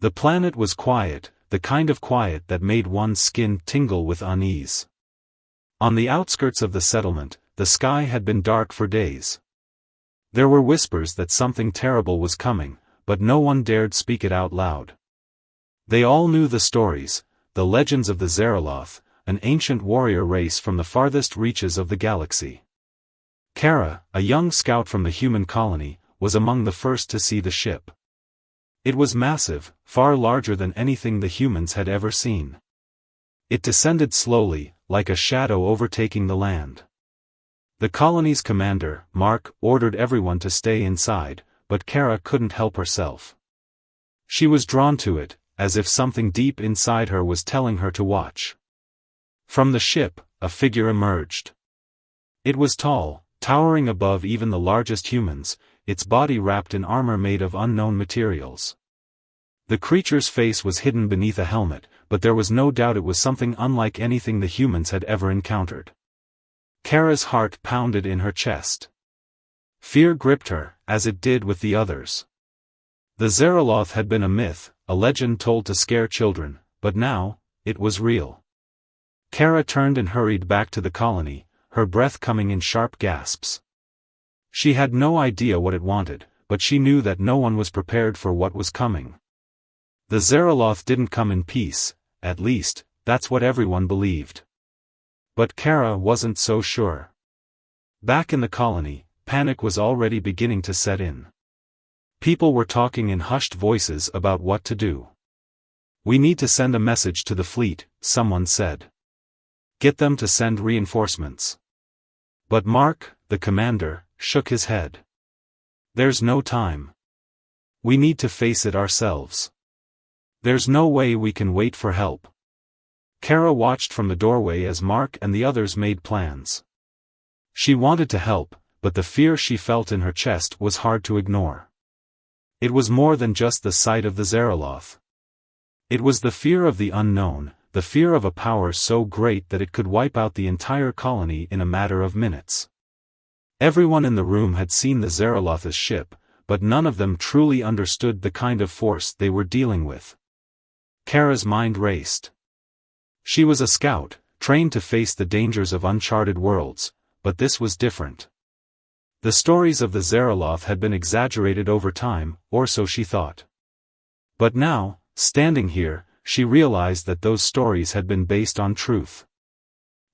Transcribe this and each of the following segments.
The planet was quiet, the kind of quiet that made one's skin tingle with unease. On the outskirts of the settlement, the sky had been dark for days. There were whispers that something terrible was coming, but no one dared speak it out loud. They all knew the stories, the legends of the Zeraloth, an ancient warrior race from the farthest reaches of the galaxy. Kara, a young scout from the human colony, was among the first to see the ship. It was massive, far larger than anything the humans had ever seen. It descended slowly, like a shadow overtaking the land. The colony's commander, Mark, ordered everyone to stay inside, but Kara couldn't help herself. She was drawn to it, as if something deep inside her was telling her to watch. From the ship, a figure emerged. It was tall, towering above even the largest humans, its body wrapped in armor made of unknown materials. The creature's face was hidden beneath a helmet, but there was no doubt it was something unlike anything the humans had ever encountered. Kara's heart pounded in her chest. Fear gripped her, as it did with the others. The Zeraloth had been a myth, a legend told to scare children, but now, it was real. Kara turned and hurried back to the colony, her breath coming in sharp gasps. She had no idea what it wanted, but she knew that no one was prepared for what was coming. The Zeraloth didn't come in peace, at least, that's what everyone believed. But Kara wasn't so sure. Back in the colony, panic was already beginning to set in. People were talking in hushed voices about what to do. "We need to send a message to the fleet," someone said. "Get them to send reinforcements." But Mark, the commander, shook his head. "There's no time. We need to face it ourselves. There's no way we can wait for help." Kara watched from the doorway as Mark and the others made plans. She wanted to help, but the fear she felt in her chest was hard to ignore. It was more than just the sight of the Zeraloth. It was the fear of the unknown, the fear of a power so great that it could wipe out the entire colony in a matter of minutes. Everyone in the room had seen the Zeraloth's ship, but none of them truly understood the kind of force they were dealing with. Kara's mind raced. She was a scout, trained to face the dangers of uncharted worlds, but this was different. The stories of the Zeraloth had been exaggerated over time, or so she thought. But now, standing here, she realized that those stories had been based on truth.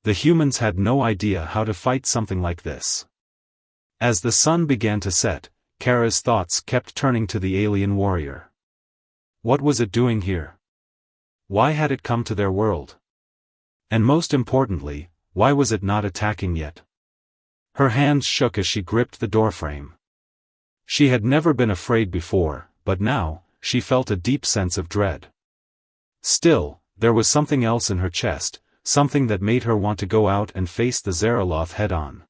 The humans had no idea how to fight something like this. As the sun began to set, Kara's thoughts kept turning to the alien warrior. What was it doing here? Why had it come to their world? And most importantly, why was it not attacking yet? Her hands shook as she gripped the doorframe. She had never been afraid before, but now, she felt a deep sense of dread. Still, there was something else in her chest, something that made her want to go out and face the Zeraloth head-on.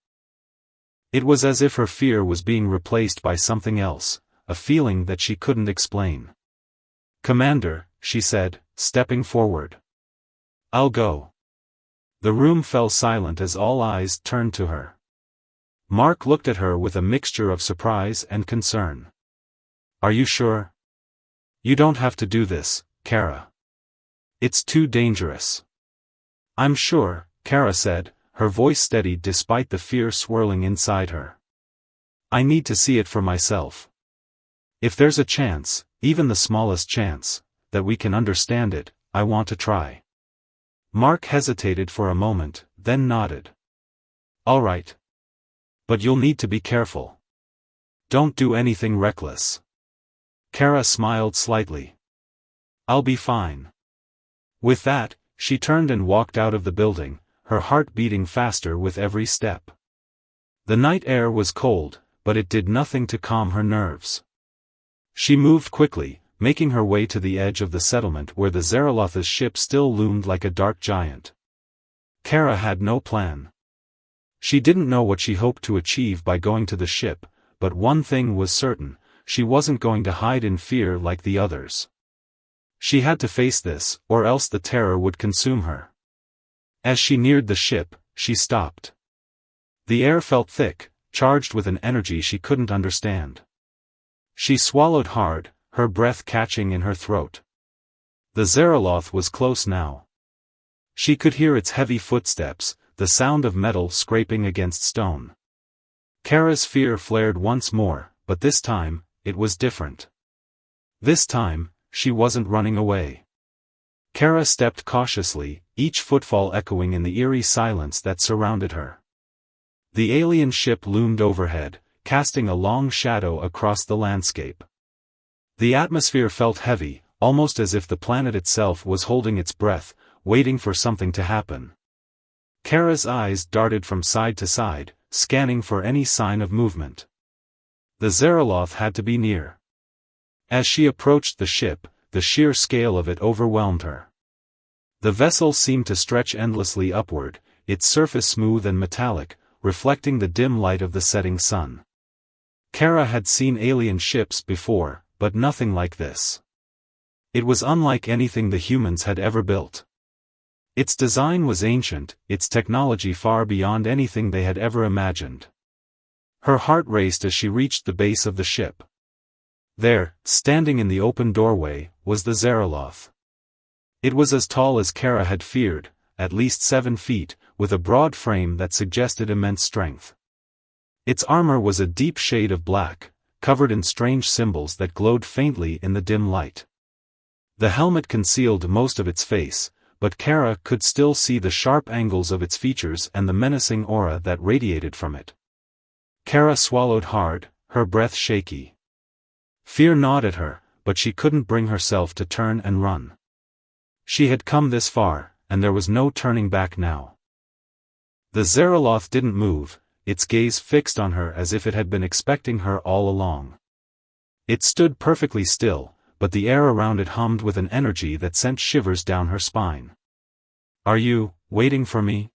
It was as if her fear was being replaced by something else, a feeling that she couldn't explain. "Commander," she said, stepping forward. "I'll go." The room fell silent as all eyes turned to her. Mark looked at her with a mixture of surprise and concern. "Are you sure? You don't have to do this, Kara. It's too dangerous." "I'm sure," Kara said, her voice steadied despite the fear swirling inside her. "I need to see it for myself. If there's a chance, even the smallest chance, that we can understand it, I want to try." Mark hesitated for a moment, then nodded. "All right. But you'll need to be careful. Don't do anything reckless." Kara smiled slightly. "I'll be fine." With that, she turned and walked out of the building, her heart beating faster with every step. The night air was cold, but it did nothing to calm her nerves. She moved quickly, making her way to the edge of the settlement where the Zeraloth's ship still loomed like a dark giant. Kara had no plan. She didn't know what she hoped to achieve by going to the ship, but one thing was certain, she wasn't going to hide in fear like the others. She had to face this, or else the terror would consume her. As she neared the ship, she stopped. The air felt thick, charged with an energy she couldn't understand. She swallowed hard, her breath catching in her throat. The Zeraloth was close now. She could hear its heavy footsteps, the sound of metal scraping against stone. Kara's fear flared once more, but this time, it was different. This time, she wasn't running away. Kara stepped cautiously, each footfall echoing in the eerie silence that surrounded her. The alien ship loomed overhead, casting a long shadow across the landscape. The atmosphere felt heavy, almost as if the planet itself was holding its breath, waiting for something to happen. Kara's eyes darted from side to side, scanning for any sign of movement. The Zeraloth had to be near. As she approached the ship, the sheer scale of it overwhelmed her. The vessel seemed to stretch endlessly upward, its surface smooth and metallic, reflecting the dim light of the setting sun. Kara had seen alien ships before, but nothing like this. It was unlike anything the humans had ever built. Its design was ancient, its technology far beyond anything they had ever imagined. Her heart raced as she reached the base of the ship. There, standing in the open doorway, was the Zeraloth. It was as tall as Kara had feared, at least 7 feet, with a broad frame that suggested immense strength. Its armor was a deep shade of black, covered in strange symbols that glowed faintly in the dim light. The helmet concealed most of its face, but Kara could still see the sharp angles of its features and the menacing aura that radiated from it. Kara swallowed hard, her breath shaky. Fear gnawed at her, but she couldn't bring herself to turn and run. She had come this far, and there was no turning back now. The Zeraloth didn't move, its gaze fixed on her as if it had been expecting her all along. It stood perfectly still, but the air around it hummed with an energy that sent shivers down her spine. "Are you waiting for me?"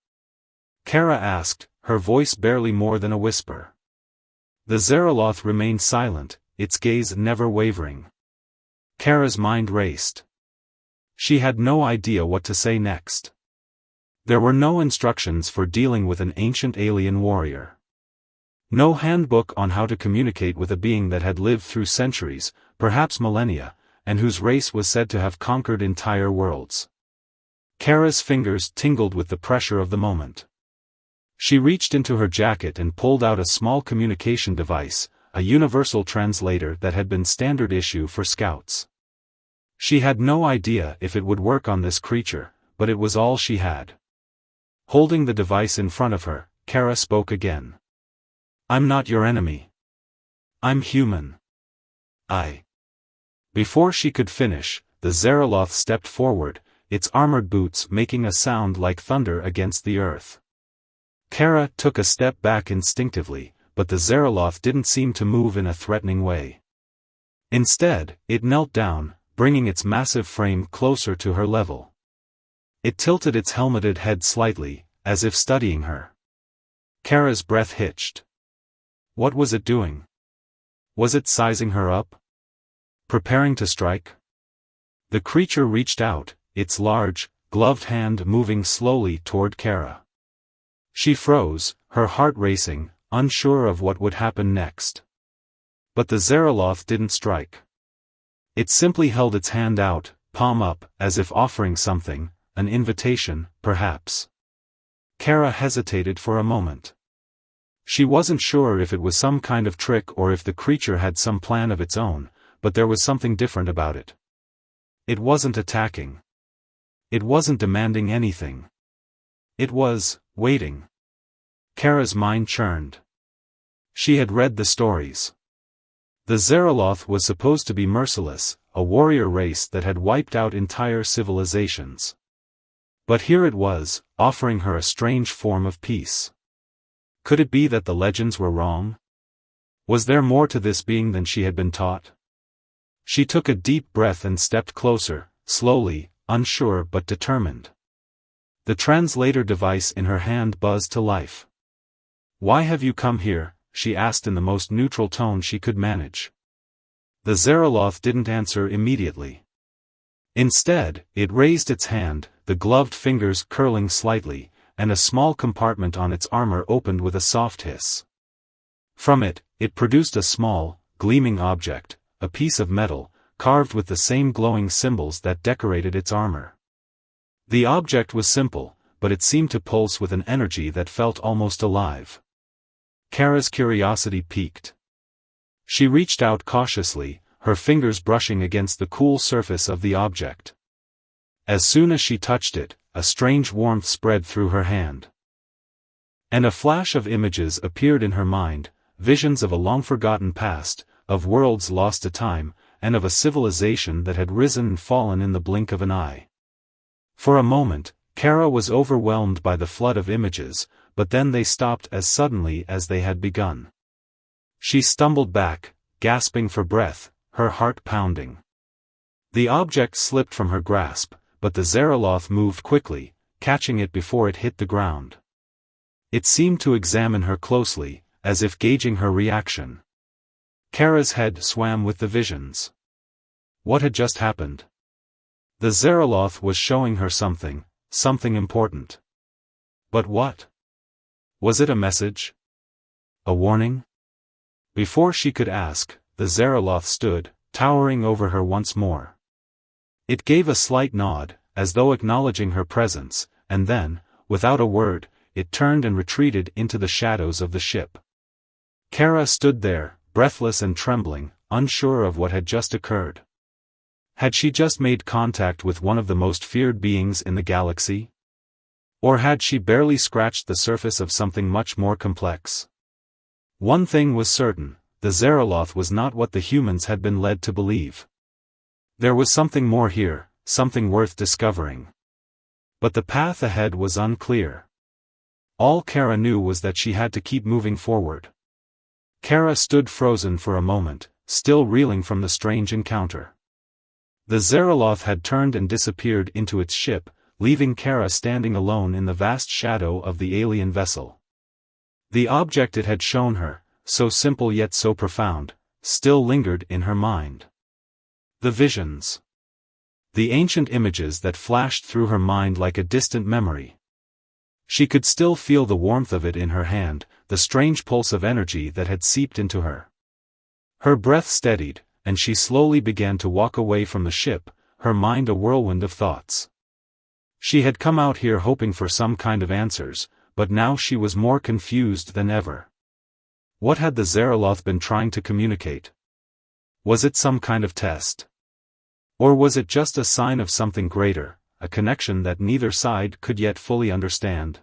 Kara asked, her voice barely more than a whisper. The Zeraloth remained silent, its gaze never wavering. Kara's mind raced. She had no idea what to say next. There were no instructions for dealing with an ancient alien warrior. No handbook on how to communicate with a being that had lived through centuries, perhaps millennia, and whose race was said to have conquered entire worlds. Kara's fingers tingled with the pressure of the moment. She reached into her jacket and pulled out a small communication device, a universal translator that had been standard issue for scouts. She had no idea if it would work on this creature, but it was all she had. Holding the device in front of her, Kara spoke again. "I'm not your enemy. I'm human. Before she could finish, the Zeraloth stepped forward, its armored boots making a sound like thunder against the earth. Kara took a step back instinctively, but the Zeraloth didn't seem to move in a threatening way. Instead, it knelt down, bringing its massive frame closer to her level. It tilted its helmeted head slightly, as if studying her. Kara's breath hitched. What was it doing? Was it sizing her up? Preparing to strike? The creature reached out, its large, gloved hand moving slowly toward Kara. She froze, her heart racing, unsure of what would happen next. But the Zeraloth didn't strike. It simply held its hand out, palm up, as if offering something, an invitation, perhaps. Kara hesitated for a moment. She wasn't sure if it was some kind of trick or if the creature had some plan of its own, but there was something different about it. It wasn't attacking. It wasn't demanding anything. It was waiting. Kara's mind churned. She had read the stories. The Zeraloth was supposed to be merciless, a warrior race that had wiped out entire civilizations. But here it was, offering her a strange form of peace. Could it be that the legends were wrong? Was there more to this being than she had been taught? She took a deep breath and stepped closer, slowly, unsure but determined. The translator device in her hand buzzed to life. "Why have you come here?" she asked in the most neutral tone she could manage. The Zeraloth didn't answer immediately. Instead, it raised its hand, the gloved fingers curling slightly, and a small compartment on its armor opened with a soft hiss. From it, it produced a small, gleaming object, a piece of metal, carved with the same glowing symbols that decorated its armor. The object was simple, but it seemed to pulse with an energy that felt almost alive. Kara's curiosity piqued. She reached out cautiously, her fingers brushing against the cool surface of the object. As soon as she touched it, a strange warmth spread through her hand. And a flash of images appeared in her mind, visions of a long-forgotten past, of worlds lost to time, and of a civilization that had risen and fallen in the blink of an eye. For a moment, Kara was overwhelmed by the flood of images, but then they stopped as suddenly as they had begun. She stumbled back, gasping for breath, her heart pounding. The object slipped from her grasp, but the Zeraloth moved quickly, catching it before it hit the ground. It seemed to examine her closely, as if gauging her reaction. Kara's head swam with the visions. What had just happened? The Zeraloth was showing her something important. But what? Was it a message? A warning? Before she could ask, the Zeraloth stood, towering over her once more. It gave a slight nod, as though acknowledging her presence, and then, without a word, it turned and retreated into the shadows of the ship. Kara stood there, breathless and trembling, unsure of what had just occurred. Had she just made contact with one of the most feared beings in the galaxy? Or had she barely scratched the surface of something much more complex? One thing was certain, the Zeraloth was not what the humans had been led to believe. There was something more here, something worth discovering. But the path ahead was unclear. All Kara knew was that she had to keep moving forward. Kara stood frozen for a moment, still reeling from the strange encounter. The Zeraloth had turned and disappeared into its ship, leaving Kara standing alone in the vast shadow of the alien vessel. The object it had shown her, so simple yet so profound, still lingered in her mind. The visions. The ancient images that flashed through her mind like a distant memory. She could still feel the warmth of it in her hand, the strange pulse of energy that had seeped into her. Her breath steadied, and she slowly began to walk away from the ship, her mind a whirlwind of thoughts. She had come out here hoping for some kind of answers, but now she was more confused than ever. What had the Zeraloth been trying to communicate? Was it some kind of test? Or was it just a sign of something greater, a connection that neither side could yet fully understand?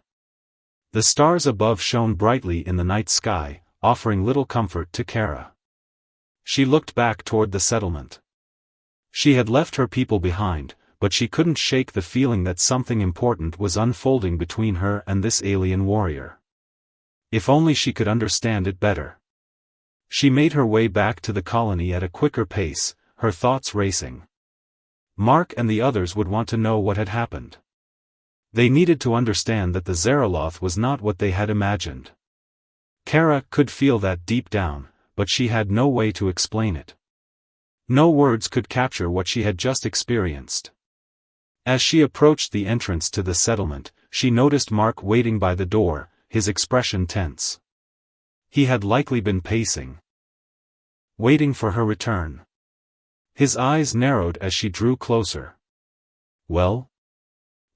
The stars above shone brightly in the night sky, offering little comfort to Kara. She looked back toward the settlement. She had left her people behind, but she couldn't shake the feeling that something important was unfolding between her and this alien warrior. If only she could understand it better. She made her way back to the colony at a quicker pace, her thoughts racing. Mark and the others would want to know what had happened. They needed to understand that the Zeraloth was not what they had imagined. Kara could feel that deep down, but she had no way to explain it. No words could capture what she had just experienced. As she approached the entrance to the settlement, she noticed Mark waiting by the door, his expression tense. He had likely been pacing, waiting for her return. His eyes narrowed as she drew closer. "Well?"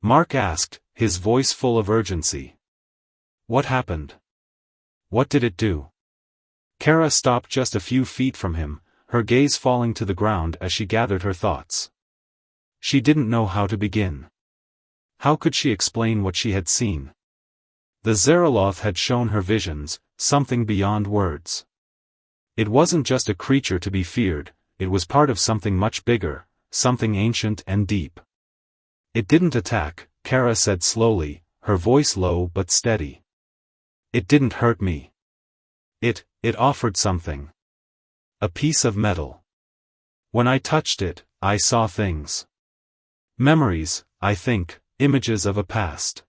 Mark asked, his voice full of urgency. "What happened? What did it do?" Kara stopped just a few feet from him, her gaze falling to the ground as she gathered her thoughts. She didn't know how to begin. How could she explain what she had seen? The Zeraloth had shown her visions, something beyond words. It wasn't just a creature to be feared, it was part of something much bigger, something ancient and deep. "It didn't attack," Kara said slowly, her voice low but steady. "It didn't hurt me. It offered something. A piece of metal. When I touched it, I saw things. Memories, I think, images of a past.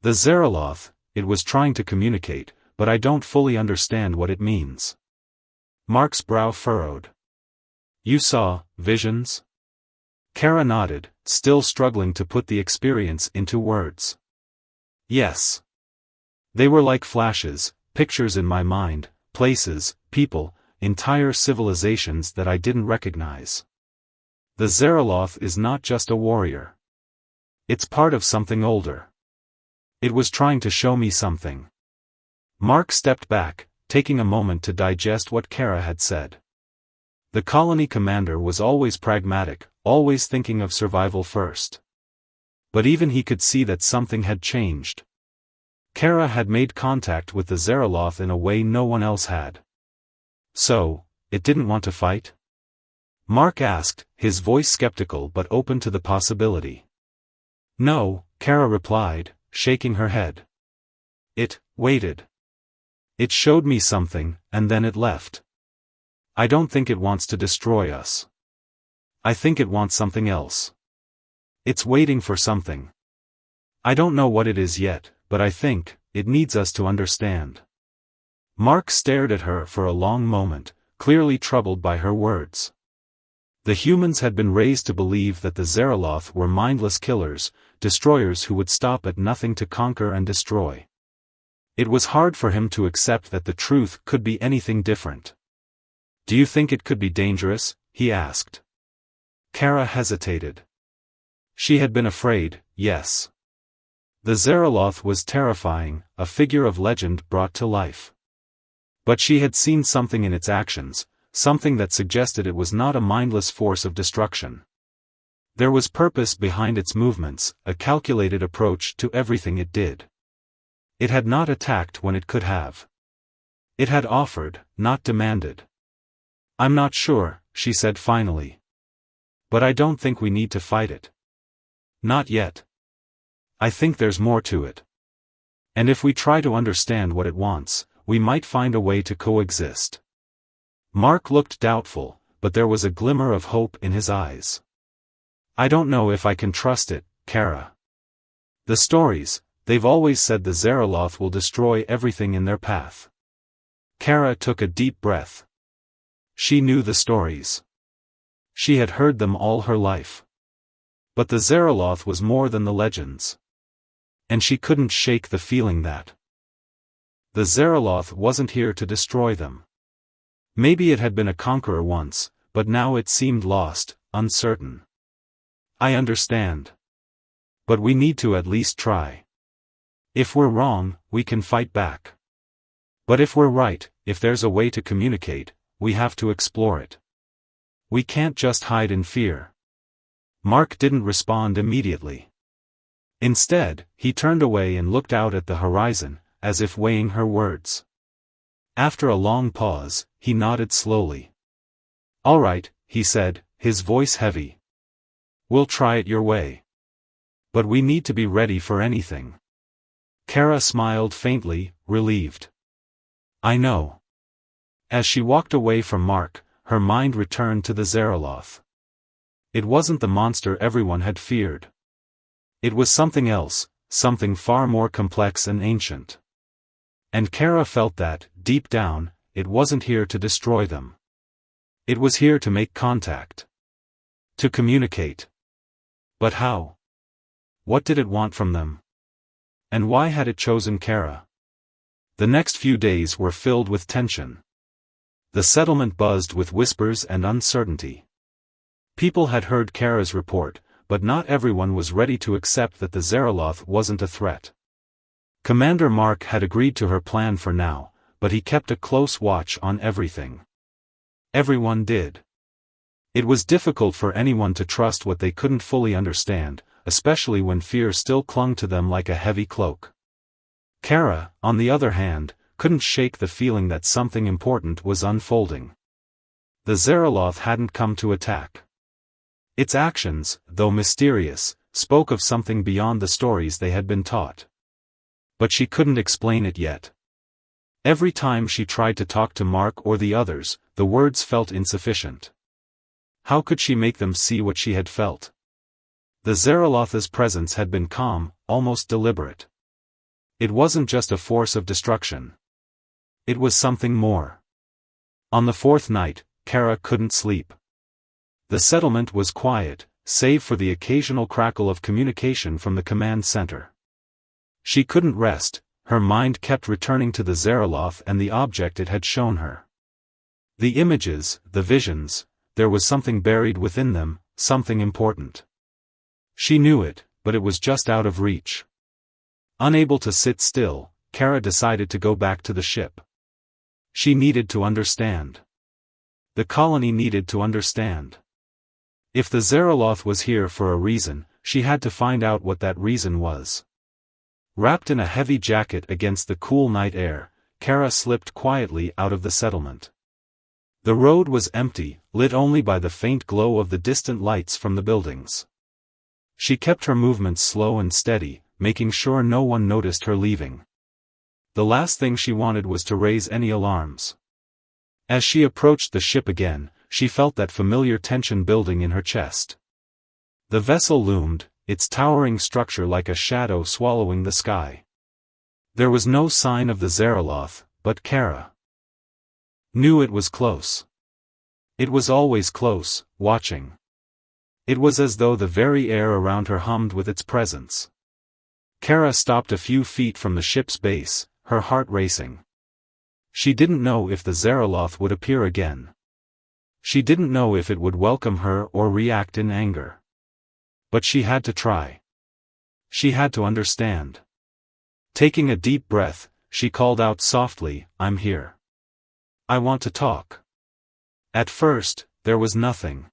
The Zeraloth, it was trying to communicate, but I don't fully understand what it means." Mark's brow furrowed. "You saw visions?" Kara nodded, still struggling to put the experience into words. "Yes. They were like flashes, pictures in my mind, places, people, entire civilizations that I didn't recognize. The Zeraloth is not just a warrior. It's part of something older. It was trying to show me something. Mark stepped back, taking a moment to digest what Kara had said. The colony commander was always pragmatic, always thinking of survival first. But even he could see that something had changed. Kara had made contact with the Zeraloth in a way no one else had. So, it didn't want to fight? Mark asked, his voice skeptical but open to the possibility. No, Kara replied, shaking her head. It waited. It showed me something, and then it left. I don't think it wants to destroy us. I think it wants something else. It's waiting for something. I don't know what it is yet, but I think it needs us to understand. Mark stared at her for a long moment, clearly troubled by her words. The humans had been raised to believe that the Zeraloth were mindless killers, destroyers who would stop at nothing to conquer and destroy. It was hard for him to accept that the truth could be anything different. Do you think it could be dangerous? He asked. Kara hesitated. She had been afraid, yes. The Zeraloth was terrifying, a figure of legend brought to life. But she had seen something in its actions, something that suggested it was not a mindless force of destruction. There was purpose behind its movements, a calculated approach to everything it did. It had not attacked when it could have. It had offered, not demanded. I'm not sure, she said finally. But I don't think we need to fight it. Not yet. I think there's more to it. And if we try to understand what it wants, we might find a way to coexist. Mark looked doubtful, but there was a glimmer of hope in his eyes. I don't know if I can trust it, Kara. The stories, they've always said the Zeraloth will destroy everything in their path. Kara took a deep breath. She knew the stories. She had heard them all her life. But the Zeraloth was more than the legends. And she couldn't shake the feeling that the Zeraloth wasn't here to destroy them. Maybe it had been a conqueror once, but now it seemed lost, uncertain. I understand. But we need to at least try. If we're wrong, we can fight back. But if we're right, if there's a way to communicate, we have to explore it. We can't just hide in fear. Mark didn't respond immediately. Instead, he turned away and looked out at the horizon, as if weighing her words. After a long pause, he nodded slowly. All right, he said, his voice heavy. We'll try it your way. But we need to be ready for anything. Kara smiled faintly, relieved. I know. As she walked away from Mark, her mind returned to the Zeraloth. It wasn't the monster everyone had feared. It was something else, something far more complex and ancient. And Kara felt that, deep down, it wasn't here to destroy them. It was here to make contact. To communicate. But how? What did it want from them? And why had it chosen Kara? The next few days were filled with tension. The settlement buzzed with whispers and uncertainty. People had heard Kara's report, but not everyone was ready to accept that the Zeraloth wasn't a threat. Commander Mark had agreed to her plan for now, but he kept a close watch on everything. Everyone did. It was difficult for anyone to trust what they couldn't fully understand, especially when fear still clung to them like a heavy cloak. Kara, on the other hand, couldn't shake the feeling that something important was unfolding. The Zeraloth hadn't come to attack. Its actions, though mysterious, spoke of something beyond the stories they had been taught. But she couldn't explain it yet. Every time she tried to talk to Mark or the others, the words felt insufficient. How could she make them see what she had felt? The Zeraloth's presence had been calm, almost deliberate. It wasn't just a force of destruction. It was something more. On the fourth night, Kara couldn't sleep. The settlement was quiet, save for the occasional crackle of communication from the command center. She couldn't rest, her mind kept returning to the Zeraloth and the object it had shown her. The images, the visions, there was something buried within them, something important. She knew it, but it was just out of reach. Unable to sit still, Kara decided to go back to the ship. She needed to understand. The colony needed to understand. If the Zeraloth was here for a reason, she had to find out what that reason was. Wrapped in a heavy jacket against the cool night air, Kara slipped quietly out of the settlement. The road was empty, lit only by the faint glow of the distant lights from the buildings. She kept her movements slow and steady, making sure no one noticed her leaving. The last thing she wanted was to raise any alarms. As she approached the ship again, she felt that familiar tension building in her chest. The vessel loomed, its towering structure like a shadow swallowing the sky. There was no sign of the Zeraloth, but Kara knew it was close. It was always close, watching. It was as though the very air around her hummed with its presence. Kara stopped a few feet from the ship's base, her heart racing. She didn't know if the Zeraloth would appear again. She didn't know if it would welcome her or react in anger. But she had to try. She had to understand. Taking a deep breath, she called out softly, "I'm here. I want to talk." At first, there was nothing.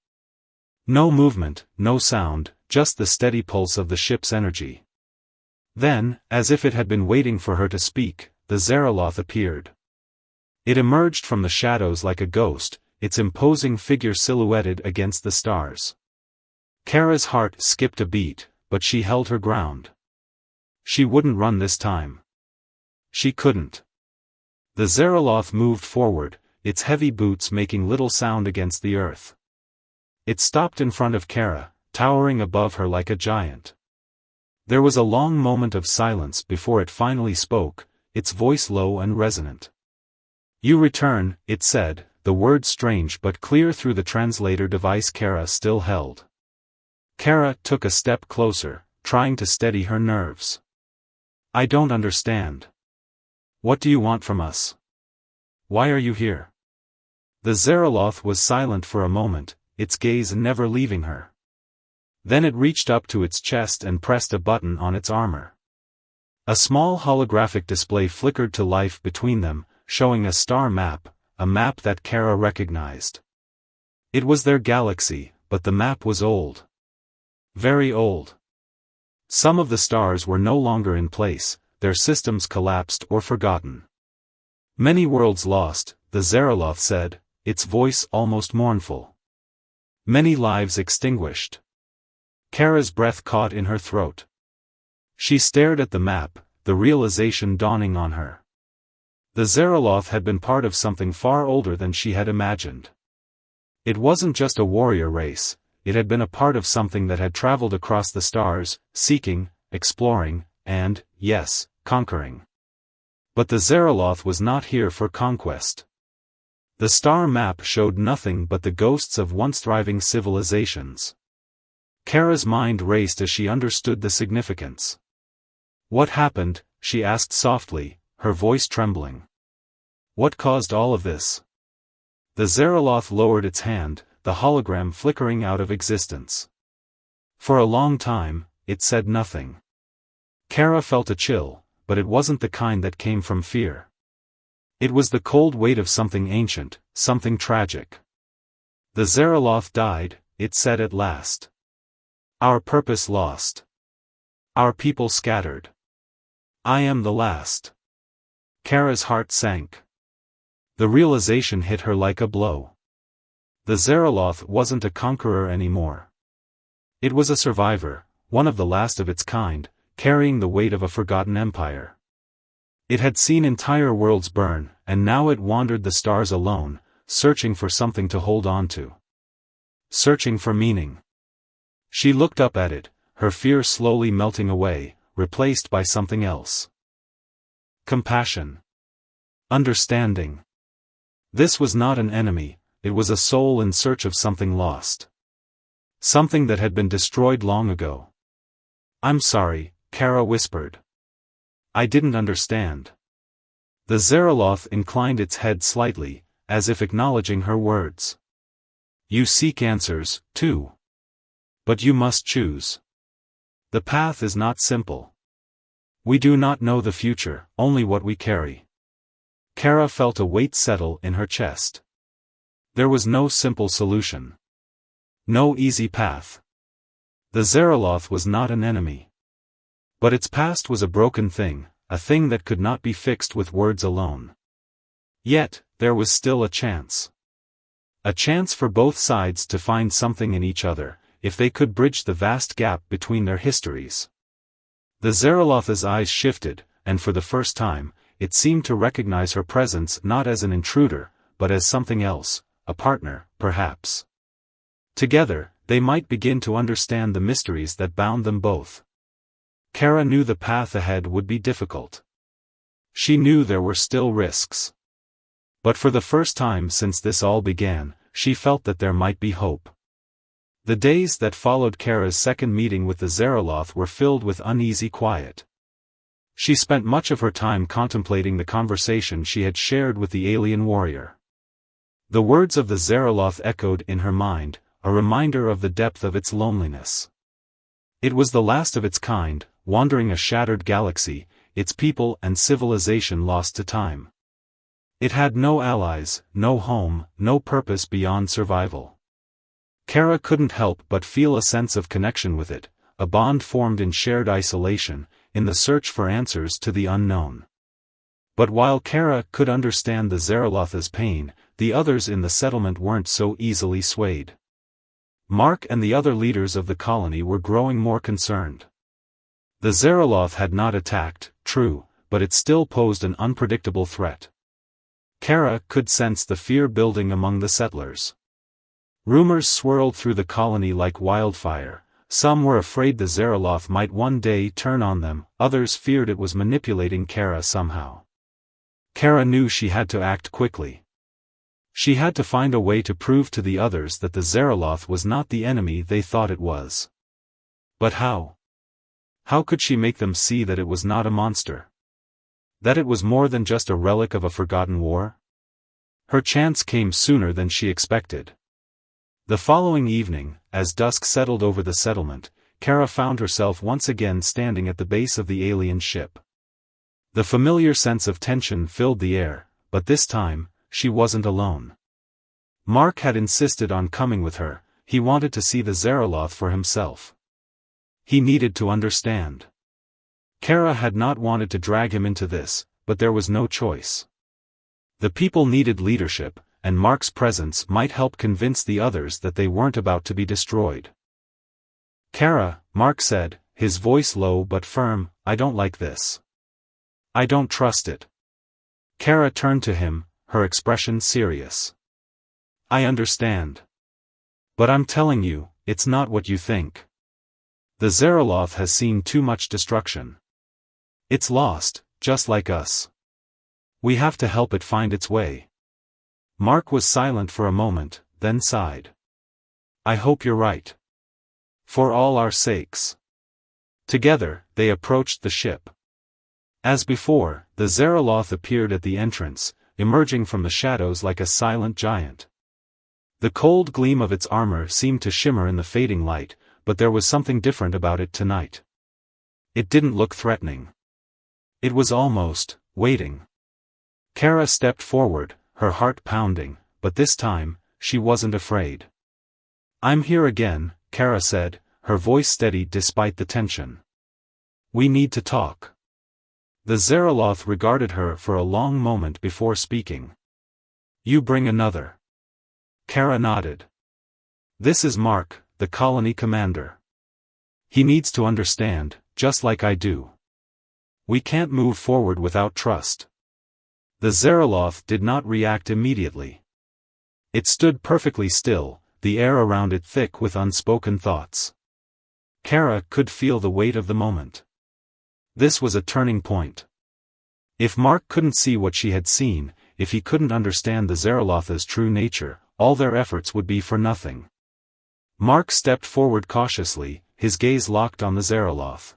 No movement, no sound, just the steady pulse of the ship's energy. Then, as if it had been waiting for her to speak, the Zeraloth appeared. It emerged from the shadows like a ghost, its imposing figure silhouetted against the stars. Kara's heart skipped a beat, but she held her ground. She wouldn't run this time. She couldn't. The Zeraloth moved forward, its heavy boots making little sound against the earth. It stopped in front of Kara, towering above her like a giant. There was a long moment of silence before it finally spoke, its voice low and resonant. "You return," it said, the words strange but clear through the translator device Kara still held. Kara took a step closer, trying to steady her nerves. "I don't understand. What do you want from us? Why are you here?" The Zeraloth was silent for a moment, its gaze never leaving her. Then it reached up to its chest and pressed a button on its armor. A small holographic display flickered to life between them, showing a star map, a map that Kara recognized. It was their galaxy, but the map was old. Very old. Some of the stars were no longer in place, their systems collapsed or forgotten. "Many worlds lost," the Zeraloth said, its voice almost mournful. "Many lives extinguished." Kara's breath caught in her throat. She stared at the map, the realization dawning on her. The Zeraloth had been part of something far older than she had imagined. It wasn't just a warrior race, it had been a part of something that had traveled across the stars, seeking, exploring, and, yes, conquering. But the Zeraloth was not here for conquest. The star map showed nothing but the ghosts of once thriving civilizations. Kara's mind raced as she understood the significance. "What happened?" she asked softly, her voice trembling. "What caused all of this?" The Zeraloth lowered its hand, the hologram flickering out of existence. For a long time, it said nothing. Kara felt a chill, but it wasn't the kind that came from fear. It was the cold weight of something ancient, something tragic. "The Zeraloth died," it said at last. "Our purpose lost. Our people scattered. I am the last." Kara's heart sank. The realization hit her like a blow. The Zeraloth wasn't a conqueror anymore. It was a survivor, one of the last of its kind, carrying the weight of a forgotten empire. It had seen entire worlds burn, and now it wandered the stars alone, searching for something to hold on to. Searching for meaning. She looked up at it, her fear slowly melting away, replaced by something else. Compassion. Understanding. This was not an enemy, it was a soul in search of something lost. Something that had been destroyed long ago. "I'm sorry," Kara whispered. "I didn't understand." The Zeraloth inclined its head slightly, as if acknowledging her words. "You seek answers, too. But you must choose. The path is not simple. We do not know the future, only what we carry. Kara felt a weight settle in her chest. There was no simple solution. No easy path. The Zeraloth was not an enemy. But its past was a broken thing, a thing that could not be fixed with words alone. Yet, there was still a chance. A chance for both sides to find something in each other, if they could bridge the vast gap between their histories. The Zeraloth's eyes shifted, and for the first time, it seemed to recognize her presence not as an intruder, but as something else, a partner, perhaps. Together, they might begin to understand the mysteries that bound them both. Kara knew the path ahead would be difficult. She knew there were still risks. But for the first time since this all began, she felt that there might be hope. The days that followed Kara's second meeting with the Zeraloth were filled with uneasy quiet. She spent much of her time contemplating the conversation she had shared with the alien warrior. The words of the Zeraloth echoed in her mind, a reminder of the depth of its loneliness. It was the last of its kind, wandering a shattered galaxy, its people and civilization lost to time. It had no allies, no home, no purpose beyond survival. Kara couldn't help but feel a sense of connection with it, a bond formed in shared isolation, in the search for answers to the unknown. But while Kara could understand the Zeraloth's pain, the others in the settlement weren't so easily swayed. Mark and the other leaders of the colony were growing more concerned. The Zeraloth had not attacked, true, but it still posed an unpredictable threat. Kara could sense the fear building among the settlers. Rumors swirled through the colony like wildfire. Some were afraid the Zeraloth might one day turn on them, others feared it was manipulating Kara somehow. Kara knew she had to act quickly. She had to find a way to prove to the others that the Zeraloth was not the enemy they thought it was. But how? How could she make them see that it was not a monster? That it was more than just a relic of a forgotten war? Her chance came sooner than she expected. The following evening, as dusk settled over the settlement, Kara found herself once again standing at the base of the alien ship. The familiar sense of tension filled the air, but this time, she wasn't alone. Mark had insisted on coming with her. He wanted to see the Zeraloth for himself. He needed to understand. Kara had not wanted to drag him into this, but there was no choice. The people needed leadership, and Mark's presence might help convince the others that they weren't about to be destroyed. Kara, Mark said, his voice low but firm, I don't like this. I don't trust it. Kara turned to him, her expression serious. I understand. But I'm telling you, it's not what you think. The Zeraloth has seen too much destruction. It's lost, just like us. We have to help it find its way. Mark was silent for a moment, then sighed. I hope you're right. For all our sakes. Together, they approached the ship. As before, the Zeraloth appeared at the entrance, emerging from the shadows like a silent giant. The cold gleam of its armor seemed to shimmer in the fading light, but there was something different about it tonight. It didn't look threatening. It was almost, waiting. Kara stepped forward, her heart pounding, but this time, she wasn't afraid. I'm here again, Kara said, her voice steady despite the tension. We need to talk. The Zeraloth regarded her for a long moment before speaking. You bring another. Kara nodded. This is Mark, the colony commander. He needs to understand, just like I do. We can't move forward without trust. The Zeraloth did not react immediately. It stood perfectly still, the air around it thick with unspoken thoughts. Kara could feel the weight of the moment. This was a turning point. If Mark couldn't see what she had seen, if he couldn't understand the Zeraloth's true nature, all their efforts would be for nothing. Mark stepped forward cautiously, his gaze locked on the Zeraloth.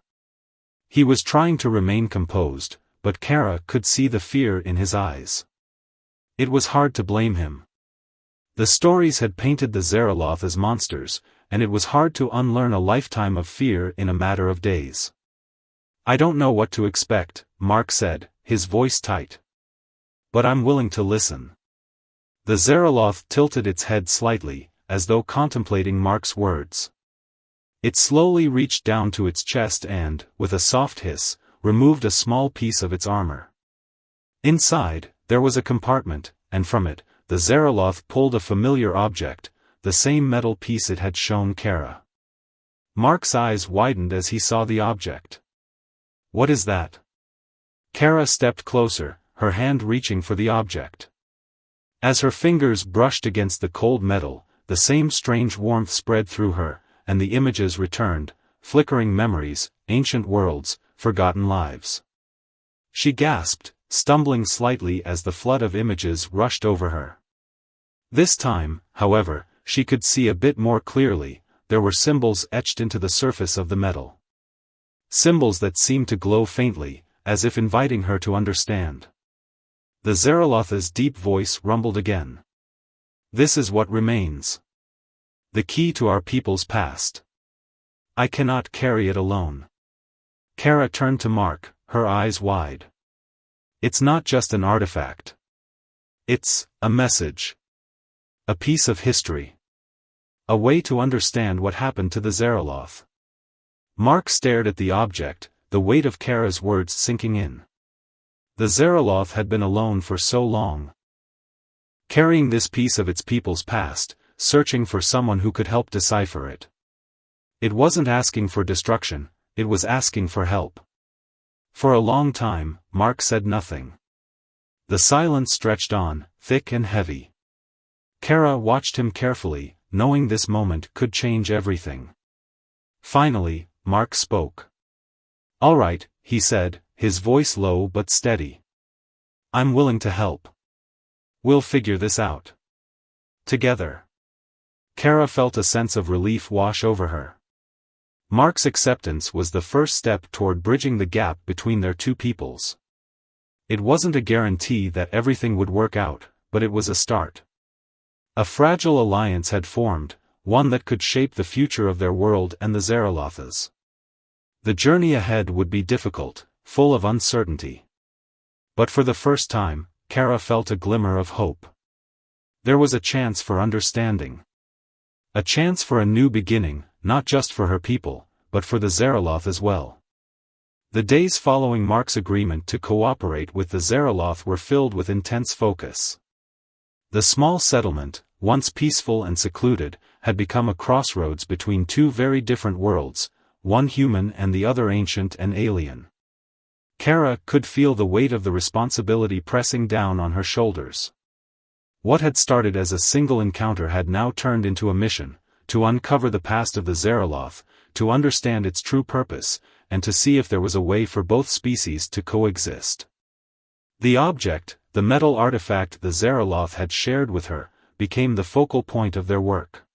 He was trying to remain composed, but Kara could see the fear in his eyes. It was hard to blame him. The stories had painted the Zeraloth as monsters, and it was hard to unlearn a lifetime of fear in a matter of days. "I don't know what to expect," Mark said, his voice tight. "But I'm willing to listen." The Zeraloth tilted its head slightly, as though contemplating Mark's words. It slowly reached down to its chest and, with a soft hiss, removed a small piece of its armor. Inside, there was a compartment, and from it, the Zeraloth pulled a familiar object, the same metal piece it had shown Kara. Mark's eyes widened as he saw the object. "What is that?" Kara stepped closer, her hand reaching for the object. As her fingers brushed against the cold metal, the same strange warmth spread through her, and the images returned, flickering memories, ancient worlds, forgotten lives. She gasped, stumbling slightly as the flood of images rushed over her. This time, however, she could see a bit more clearly. There were symbols etched into the surface of the metal. Symbols that seemed to glow faintly, as if inviting her to understand. The Zeraloth's deep voice rumbled again. "This is what remains. The key to our people's past. I cannot carry it alone." Kara turned to Mark, her eyes wide. "It's not just an artifact. It's a message. A piece of history. A way to understand what happened to the Zeraloth." Mark stared at the object, the weight of Kara's words sinking in. The Zeraloth had been alone for so long. Carrying this piece of its people's past, searching for someone who could help decipher it. It wasn't asking for destruction, it was asking for help. For a long time, Mark said nothing. The silence stretched on, thick and heavy. Kara watched him carefully, knowing this moment could change everything. Finally, Mark spoke. "All right," he said, his voice low but steady. "I'm willing to help. We'll figure this out. Together." Kara felt a sense of relief wash over her. Mark's acceptance was the first step toward bridging the gap between their two peoples. It wasn't a guarantee that everything would work out, but it was a start. A fragile alliance had formed, one that could shape the future of their world and the Zeraloth's. The journey ahead would be difficult, full of uncertainty. But for the first time, Kara felt a glimmer of hope. There was a chance for understanding. A chance for a new beginning, not just for her people, but for the Zeraloth as well. The days following Mark's agreement to cooperate with the Zeraloth were filled with intense focus. The small settlement, once peaceful and secluded, had become a crossroads between two very different worlds, one human and the other ancient and alien. Kara could feel the weight of the responsibility pressing down on her shoulders. What had started as a single encounter had now turned into a mission, to uncover the past of the Zeraloth, to understand its true purpose, and to see if there was a way for both species to coexist. The object, the metal artifact the Zeraloth had shared with her, became the focal point of their work.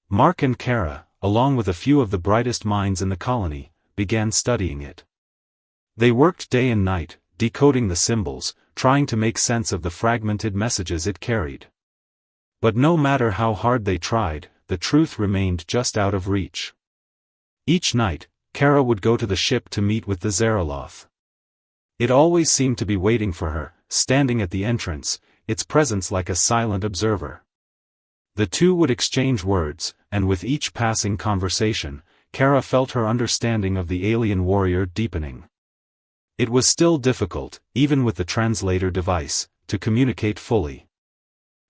Mark and Kara, along with a few of the brightest minds in the colony, began studying it. They worked day and night, decoding the symbols, trying to make sense of the fragmented messages it carried. But no matter how hard they tried, the truth remained just out of reach. Each night, Kara would go to the ship to meet with the Zeraloth. It always seemed to be waiting for her, standing at the entrance, its presence like a silent observer. The two would exchange words, and with each passing conversation, Kara felt her understanding of the alien warrior deepening. It was still difficult, even with the translator device, to communicate fully.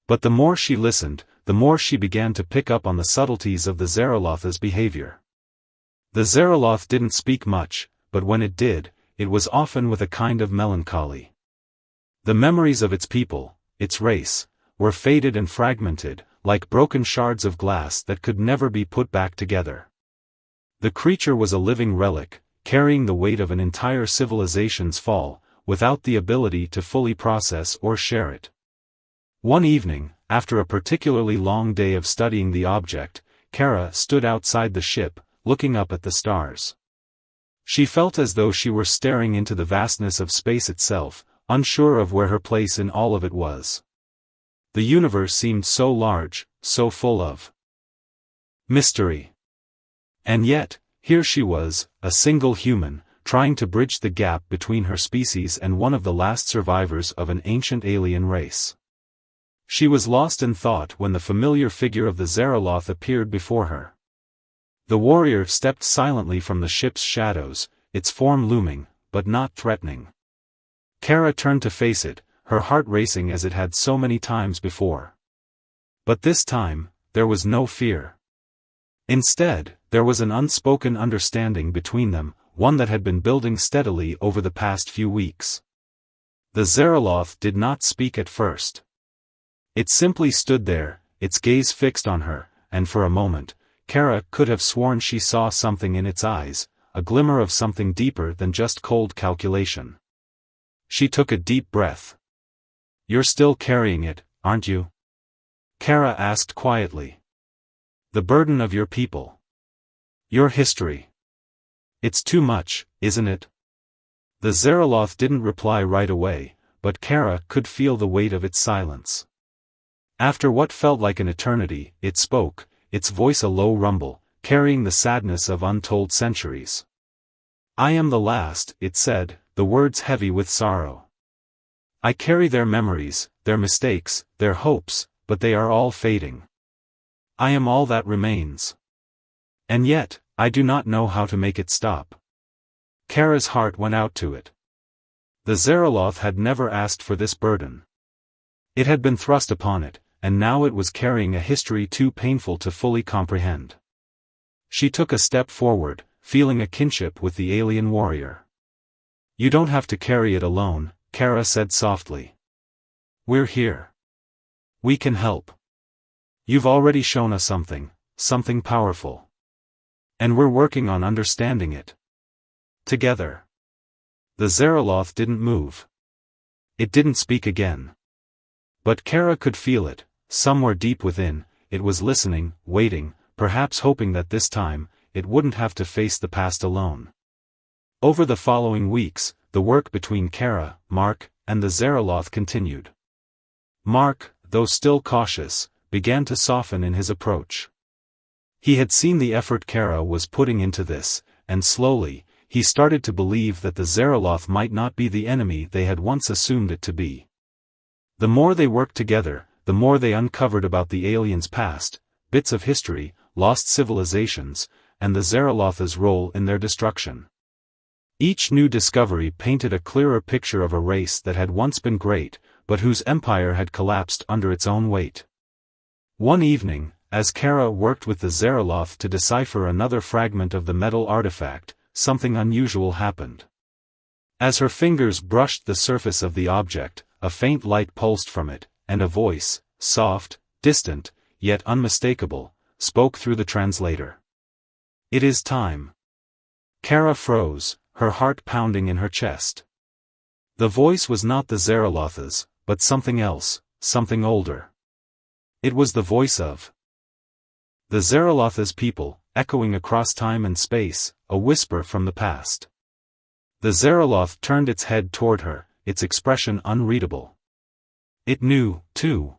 But the more she listened, the more she began to pick up on the subtleties of the Zeraloth's behavior. The Zeraloth didn't speak much, but when it did, it was often with a kind of melancholy. The memories of its people, its race, were faded and fragmented, like broken shards of glass that could never be put back together. The creature was a living relic, carrying the weight of an entire civilization's fall, without the ability to fully process or share it. One evening, after a particularly long day of studying the object, Kara stood outside the ship, looking up at the stars. She felt as though she were staring into the vastness of space itself, unsure of where her place in all of it was. The universe seemed so large, so full of Mystery. And yet, here she was, a single human, trying to bridge the gap between her species and one of the last survivors of an ancient alien race. She was lost in thought when the familiar figure of the Zeraloth appeared before her. The warrior stepped silently from the ship's shadows, its form looming, but not threatening. Kara turned to face it, her heart racing as it had so many times before. But this time, there was no fear. Instead, there was an unspoken understanding between them, one that had been building steadily over the past few weeks. The Zeraloth did not speak at first. It simply stood there, its gaze fixed on her, and for a moment, Kara could have sworn she saw something in its eyes, a glimmer of something deeper than just cold calculation. She took a deep breath. "You're still carrying it, aren't you?" Kara asked quietly. "The burden of your people. Your history. It's too much, isn't it?" The Zeraloth didn't reply right away, but Kara could feel the weight of its silence. After what felt like an eternity, it spoke, its voice a low rumble, carrying the sadness of untold centuries. "I am the last," it said, the words heavy with sorrow. "I carry their memories, their mistakes, their hopes, but they are all fading. I am all that remains. And yet, I do not know how to make it stop." Kara's heart went out to it. The Zeraloth had never asked for this burden. It had been thrust upon it, and now it was carrying a history too painful to fully comprehend. She took a step forward, feeling a kinship with the alien warrior. "You don't have to carry it alone," Kara said softly. "We're here. We can help. You've already shown us something powerful. And we're working on understanding it. Together." The Zeraloth didn't move. It didn't speak again. But Kara could feel it, somewhere deep within, it was listening, waiting, perhaps hoping that this time, it wouldn't have to face the past alone. Over the following weeks, the work between Kara, Mark, and the Zeraloth continued. Mark, though still cautious, began to soften in his approach. He had seen the effort Kara was putting into this, and slowly, he started to believe that the Zeraloth might not be the enemy they had once assumed it to be. The more they worked together, the more they uncovered about the aliens' past, bits of history, lost civilizations, and the Zeraloth's role in their destruction. Each new discovery painted a clearer picture of a race that had once been great, but whose empire had collapsed under its own weight. One evening, as Kara worked with the Zeraloth to decipher another fragment of the metal artifact, something unusual happened. As her fingers brushed the surface of the object, a faint light pulsed from it, and a voice, soft, distant, yet unmistakable, spoke through the translator. "It is time." Kara froze, her heart pounding in her chest. The voice was not the Zeraloth's, but something else, something older. It was the voice of the Zeraloth's people, echoing across time and space, a whisper from the past. The Zeraloth turned its head toward her, its expression unreadable. It knew, too.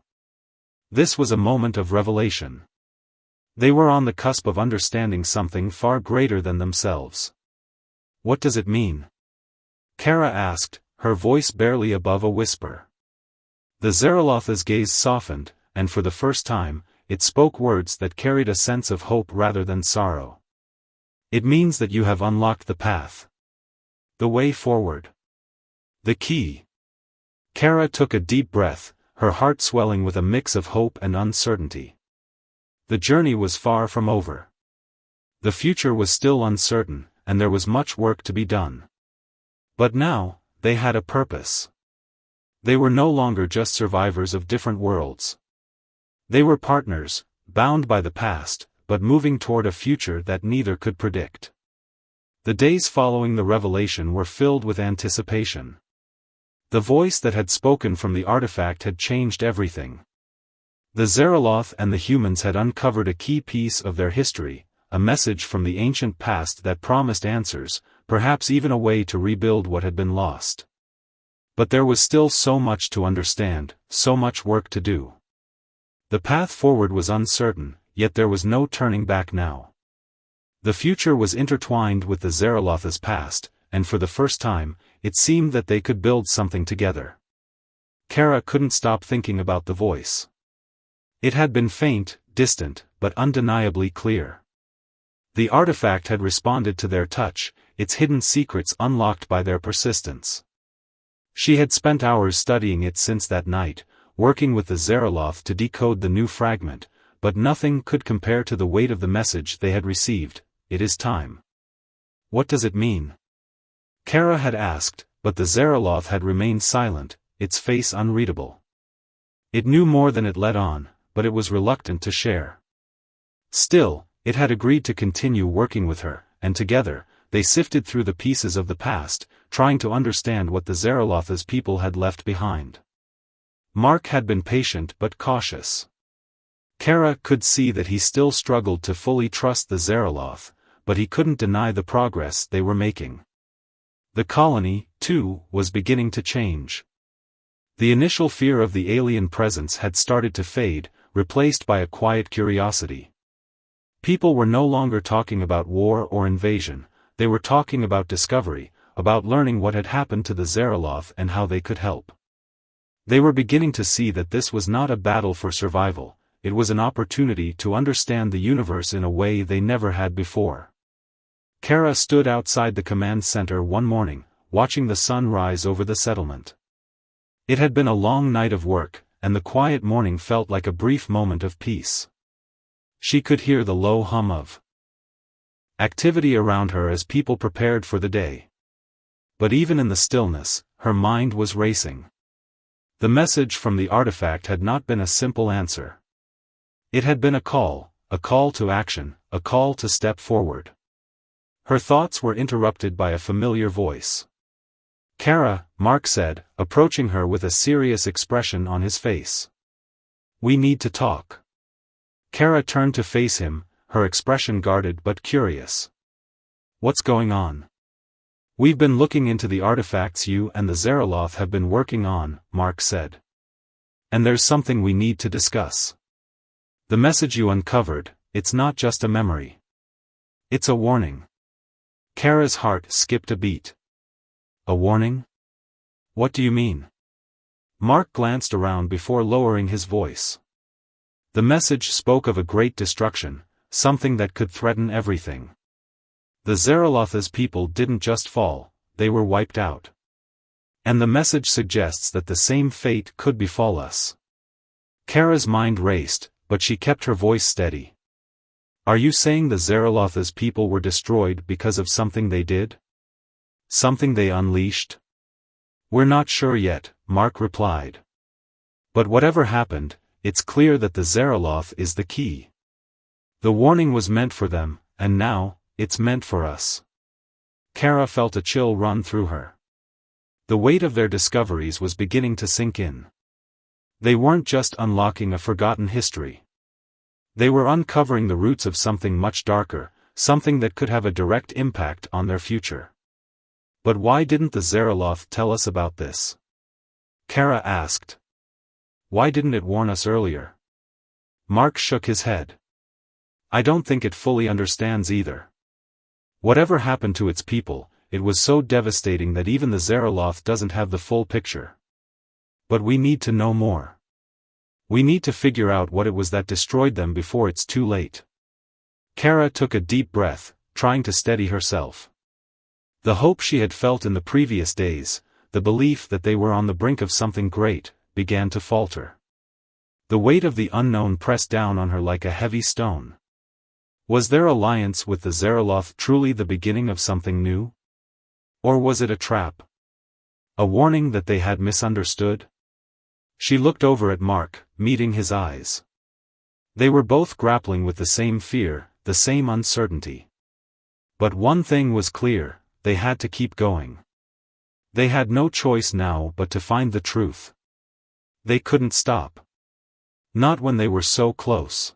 This was a moment of revelation. They were on the cusp of understanding something far greater than themselves. "What does it mean?" Kara asked, her voice barely above a whisper. The Zeraloth's gaze softened, and for the first time, it spoke words that carried a sense of hope rather than sorrow. "It means that you have unlocked the path. The way forward. The key." Kara took a deep breath, her heart swelling with a mix of hope and uncertainty. The journey was far from over. The future was still uncertain, and there was much work to be done. But now, they had a purpose. They were no longer just survivors of different worlds. They were partners, bound by the past, but moving toward a future that neither could predict. The days following the revelation were filled with anticipation. The voice that had spoken from the artifact had changed everything. The Zeraloth and the humans had uncovered a key piece of their history, a message from the ancient past that promised answers, perhaps even a way to rebuild what had been lost. But there was still so much to understand, so much work to do. The path forward was uncertain, yet there was no turning back now. The future was intertwined with the Zaraloth's past, and for the first time, it seemed that they could build something together. Kara couldn't stop thinking about the voice. It had been faint, distant, but undeniably clear. The artifact had responded to their touch, its hidden secrets unlocked by their persistence. She had spent hours studying it since that night, working with the Zaraloth to decode the new fragment, but nothing could compare to the weight of the message they had received. It is time. What does it mean? Kara had asked, but the Zaraloth had remained silent, its face unreadable. It knew more than it let on, but it was reluctant to share. Still, it had agreed to continue working with her, and together, they sifted through the pieces of the past, trying to understand what the Zaraloth's people had left behind. Mark had been patient but cautious. Kara could see that he still struggled to fully trust the Zaraloth, but he couldn't deny the progress they were making. The colony, too, was beginning to change. The initial fear of the alien presence had started to fade, replaced by a quiet curiosity. People were no longer talking about war or invasion, they were talking about discovery, about learning what had happened to the Zaraloth and how they could help. They were beginning to see that this was not a battle for survival, it was an opportunity to understand the universe in a way they never had before. Kara stood outside the command center one morning, watching the sun rise over the settlement. It had been a long night of work, and the quiet morning felt like a brief moment of peace. She could hear the low hum of activity around her as people prepared for the day. But even in the stillness, her mind was racing. The message from the artifact had not been a simple answer. It had been a call to action, a call to step forward. Her thoughts were interrupted by a familiar voice. "Kara," Mark said, approaching her with a serious expression on his face. "We need to talk." Kara turned to face him, her expression guarded but curious. "What's going on?" "We've been looking into the artifacts you and the Zaraloth have been working on," Mark said. "And there's something we need to discuss. The message you uncovered, it's not just a memory. It's a warning." Kara's heart skipped a beat. "A warning? What do you mean?" Mark glanced around before lowering his voice. The message spoke of a great destruction, something that could threaten everything. The Zaraloth's people didn't just fall, they were wiped out. And the message suggests that the same fate could befall us. Kara's mind raced, but she kept her voice steady. "Are you saying the Zaraloth's people were destroyed because of something they did? Something they unleashed?" "We're not sure yet," Mark replied. "But whatever happened, it's clear that the Zaraloth is the key. The warning was meant for them, and now, it's meant for us." Kara felt a chill run through her. The weight of their discoveries was beginning to sink in. They weren't just unlocking a forgotten history. They were uncovering the roots of something much darker, something that could have a direct impact on their future. "But why didn't the Zaraloth tell us about this?" Kara asked. "Why didn't it warn us earlier?" Mark shook his head. "I don't think it fully understands either. Whatever happened to its people, it was so devastating that even the Zaraloth doesn't have the full picture. But we need to know more. We need to figure out what it was that destroyed them before it's too late." Kara took a deep breath, trying to steady herself. The hope she had felt in the previous days, the belief that they were on the brink of something great, began to falter. The weight of the unknown pressed down on her like a heavy stone. Was their alliance with the Zaraloth truly the beginning of something new? Or was it a trap? A warning that they had misunderstood? She looked over at Mark, meeting his eyes. They were both grappling with the same fear, the same uncertainty. But one thing was clear, they had to keep going. They had no choice now but to find the truth. They couldn't stop. Not when they were so close.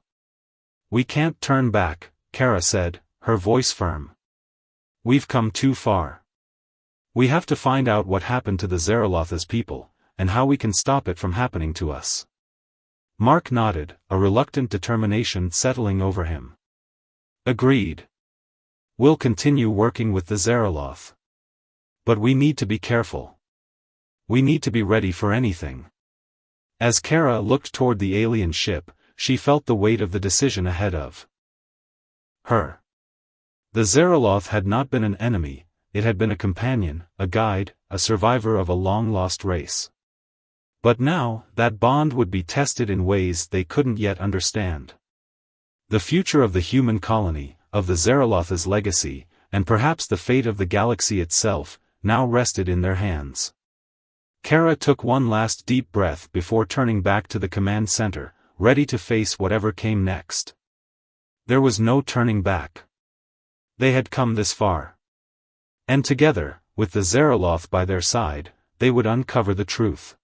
"We can't turn back," Kara said, her voice firm. "We've come too far. We have to find out what happened to the Zaraloth's people, and how we can stop it from happening to us." Mark nodded, a reluctant determination settling over him. Agreed. We'll continue working with the Zeraloth. But we need to be careful. We need to be ready for anything. As Kara looked toward the alien ship, she felt the weight of the decision ahead of her. The Zeraloth had not been an enemy, it had been a companion, a guide, a survivor of a long-lost race. But now, that bond would be tested in ways they couldn't yet understand. The future of the human colony, of the Zeraloth's legacy, and perhaps the fate of the galaxy itself, now rested in their hands. Kara took one last deep breath before turning back to the command center, ready to face whatever came next. There was no turning back. They had come this far. And together, with the Zeraloth by their side, they would uncover the truth.